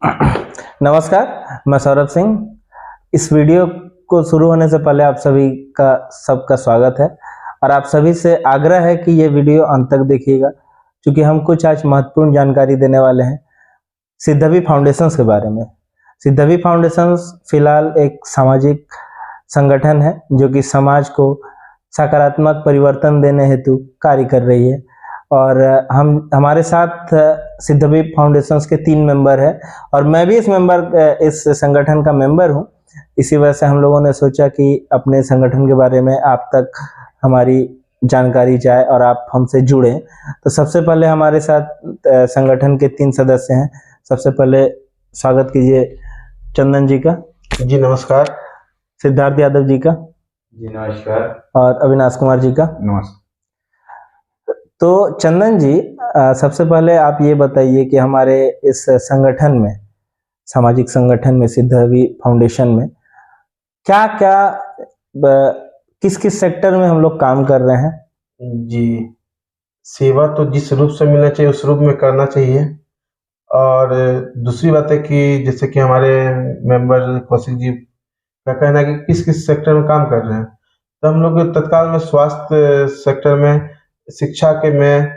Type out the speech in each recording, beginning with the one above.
नमस्कार, मैं सौरभ सिंह। इस वीडियो को शुरू होने से पहले आप सभी का सबका स्वागत है और आप सभी से आग्रह है कि ये वीडियो अंत तक देखिएगा, क्योंकि हम कुछ आज महत्वपूर्ण जानकारी देने वाले हैं सिद्धवी फाउंडेशंस के बारे में। सिद्धवी फाउंडेशंस फिलहाल एक सामाजिक संगठन है जो कि समाज को सकारात्मक परिवर्तन देने हेतु कार्य कर रही है और हमारे साथ सिद्धवी फाउंडेशंस के 3 मेंबर हैं और मैं भी इस संगठन का मेंबर हूं। इसी वजह से हम लोगों ने सोचा कि अपने संगठन के बारे में आप तक हमारी जानकारी जाए और आप हमसे जुड़ें। तो सबसे पहले हमारे साथ संगठन के 3 सदस्य हैं। सबसे पहले स्वागत कीजिए चंदन जी का। जी नमस्कार। सिद्धार्थ यादव जी का। जी नमस्कार। और अविनाश कुमार जी का। नमस्कार। तो चंदन जी, सबसे पहले आप ये बताइए कि हमारे इस संगठन में, सामाजिक संगठन में, सिद्धवी फाउंडेशन में क्या क्या किस किस सेक्टर में हम लोग काम कर रहे हैं? जी, सेवा तो जिस रूप से मिलना चाहिए उस रूप में करना चाहिए। और दूसरी बात है कि जैसे कि हमारे मेंबर कौशिक जी का कहना है कि किस किस सेक्टर में काम कर रहे हैं, तो हम लोग तत्काल में स्वास्थ्य सेक्टर में, शिक्षा के में,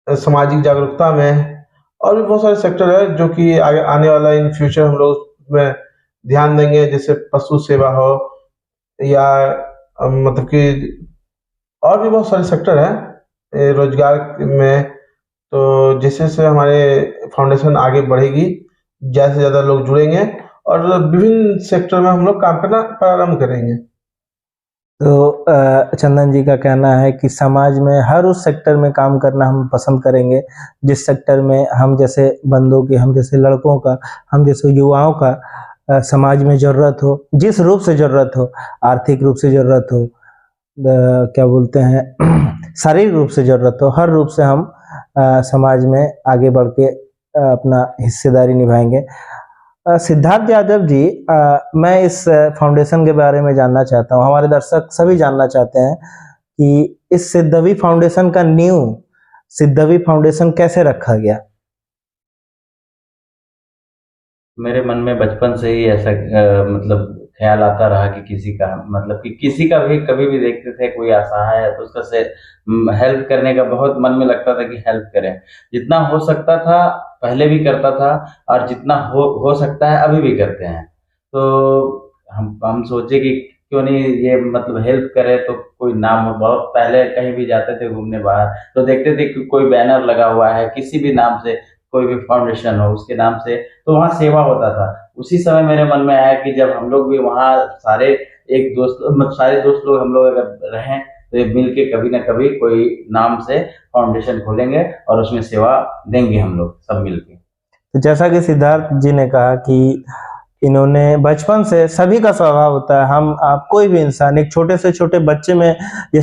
सामाजिक जागरूकता में और भी बहुत सारे सेक्टर है जो कि आगे आने वाला इन फ्यूचर हम लोग उसमें ध्यान देंगे। जैसे पशु सेवा हो या मतलब कि और भी बहुत सारे सेक्टर हैं रोजगार में। तो जैसे जैसे हमारे फाउंडेशन आगे बढ़ेगी, ज़्यादा से ज़्यादा लोग जुड़ेंगे और विभिन्न सेक्टर में हम लोग काम करना प्रारंभ करेंगे। तो चंदन जी का कहना है कि समाज में हर उस सेक्टर में काम करना हम पसंद करेंगे जिस सेक्टर में हम जैसे बंदों की, हम जैसे लड़कों का, हम जैसे युवाओं का समाज में ज़रूरत हो, जिस रूप से ज़रूरत हो, आर्थिक रूप से ज़रूरत हो, क्या बोलते हैं शारीरिक रूप से ज़रूरत हो, हर रूप से हम समाज में आगे बढ़ के अपना हिस्सेदारी निभाएंगे। सिद्धार्थ यादव जी, मैं इस फाउंडेशन के बारे में जानना चाहता हूँ, हमारे दर्शक सभी जानना चाहते हैं कि इस सिद्धवी फाउंडेशन का नींव सिद्धवी फाउंडेशन कैसे रखा गया? मेरे मन में बचपन से ही ऐसा मतलब ख्याल आता रहा कि किसी का मतलब कि किसी का भी कभी भी देखते थे कोई असहाय है तो उसका से हेल्प करने का बहुत मन में लगता था कि हेल्प करें। जितना हो सकता था पहले भी करता था और जितना हो सकता है अभी भी करते हैं। तो हम सोचे कि क्यों नहीं ये मतलब हेल्प करें, तो कोई नाम हो। बहुत पहले कहीं भी जाते थे घूमने बाहर तो देखते थे कि कोई बैनर लगा हुआ है किसी भी नाम से, कोई भी फाउंडेशन हो उसके नाम से, तो वहाँ सेवा होता था। उसी समय मेरे मन में आया कि जब हम लोग भी वहाँ सारे सारे दोस्त लोग हम लोग अगर रहें तो ये मिल के कभी ना कभी कोई नाम से फाउंडेशन खोलेंगे और उसमें सेवा देंगे हम लोग सब मिल के। तो जैसा कि सिद्धार्थ जी ने कहा कि इन्होंने बचपन से, सभी का स्वभाव होता है, हम आप कोई भी इंसान, एक छोटे से छोटे बच्चे में ये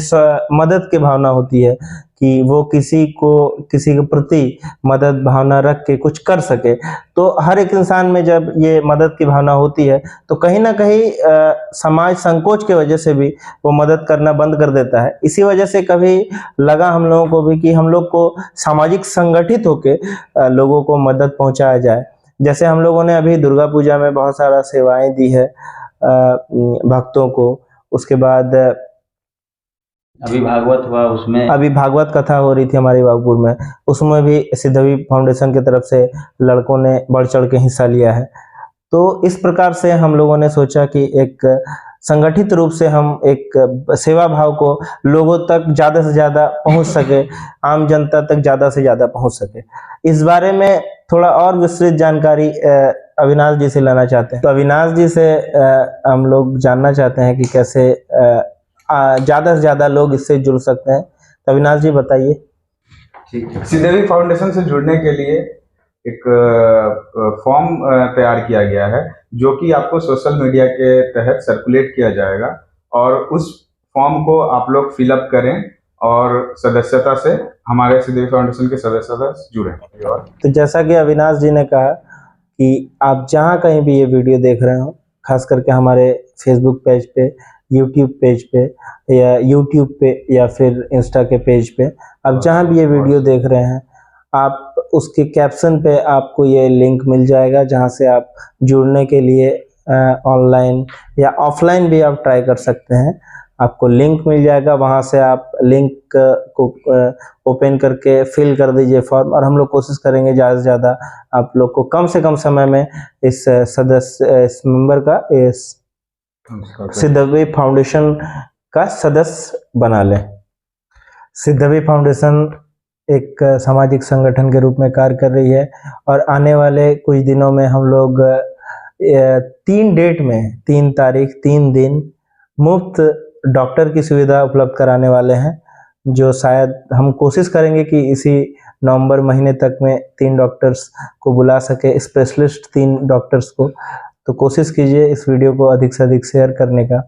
मदद की भावना होती है कि वो किसी के प्रति मदद भावना रख के कुछ कर सके। तो हर एक इंसान में जब ये मदद की भावना होती है तो कहीं ना कहीं समाज संकोच की वजह से भी वो मदद करना बंद कर देता है। इसी वजह से कभी लगा हम लोगों को भी कि हम लोग को सामाजिक संगठित होकर लोगों को मदद पहुंचाया जाए। जैसे हम लोगों ने अभी दुर्गा पूजा में बहुत सारा सेवाएं दी है भक्तों को। उसके बाद अभी भागवत हुआ, उसमें अभी भागवत कथा हो रही थी हमारे बागपुर में, उसमें भी सिद्धवी फाउंडेशन की तरफ से लड़कों ने बढ़ चढ़ के हिस्सा लिया है। तो इस प्रकार से हम लोगों ने सोचा कि एक संगठित रूप से हम एक सेवा भाव को लोगों तक ज़्यादा से ज़्यादा पहुंच सके, आम जनता तक ज़्यादा से ज़्यादा पहुंच सके। इस बारे में थोड़ा और विस्तृत जानकारी अविनाश जी से लेना चाहते हैं। तो अविनाश जी से हम लोग जानना चाहते हैं कि कैसे ज़्यादा से ज़्यादा लोग इससे जुड़ सकते हैं। तो अविनाश जी बताइए। ठीक है। सिद्धवी फाउंडेशन से जुड़ने के लिए एक फॉर्म तैयार किया गया है जो कि आपको सोशल मीडिया के तहत सर्कुलेट किया जाएगा और उस फॉर्म को आप लोग फिलअप करें और सदस्यता से हमारे सिद्धवी फाउंडेशन के सदस्यता से जुड़ें। तो जैसा कि अविनाश जी ने कहा कि आप जहाँ कहीं भी ये वीडियो देख रहे हो, खास करके हमारे फेसबुक पेज पे, यूट्यूब पेज पे या यूट्यूब पे या फिर इंस्टा के पेज पे, आप जहाँ भी ये वीडियो देख रहे हैं, आप उसके कैप्शन पे आपको ये लिंक मिल जाएगा, जहाँ से आप जुड़ने के लिए ऑनलाइन या ऑफलाइन भी आप ट्राई कर सकते हैं। आपको लिंक मिल जाएगा, वहाँ से आप लिंक को ओपन करके फिल कर दीजिए फॉर्म, और हम लोग कोशिश करेंगे ज़्यादा से ज़्यादा आप लोग को कम से कम समय में इस मेंबर का इस सिद्धवी फाउंडेशन का सदस्य बना लें। सिद्धवी फाउंडेशन एक सामाजिक संगठन के रूप में कार्य कर रही है, और आने वाले कुछ दिनों में हम लोग 3 डेट में 3 तारीख 3 दिन मुफ्त डॉक्टर की सुविधा उपलब्ध कराने वाले हैं, जो शायद हम कोशिश करेंगे कि इसी नवंबर महीने तक में 3 डॉक्टर्स को बुला सके, स्पेशलिस्ट 3 डॉक्टर्स को। तो कोशिश कीजिए इस वीडियो को अधिक से अधिक शेयर करने का।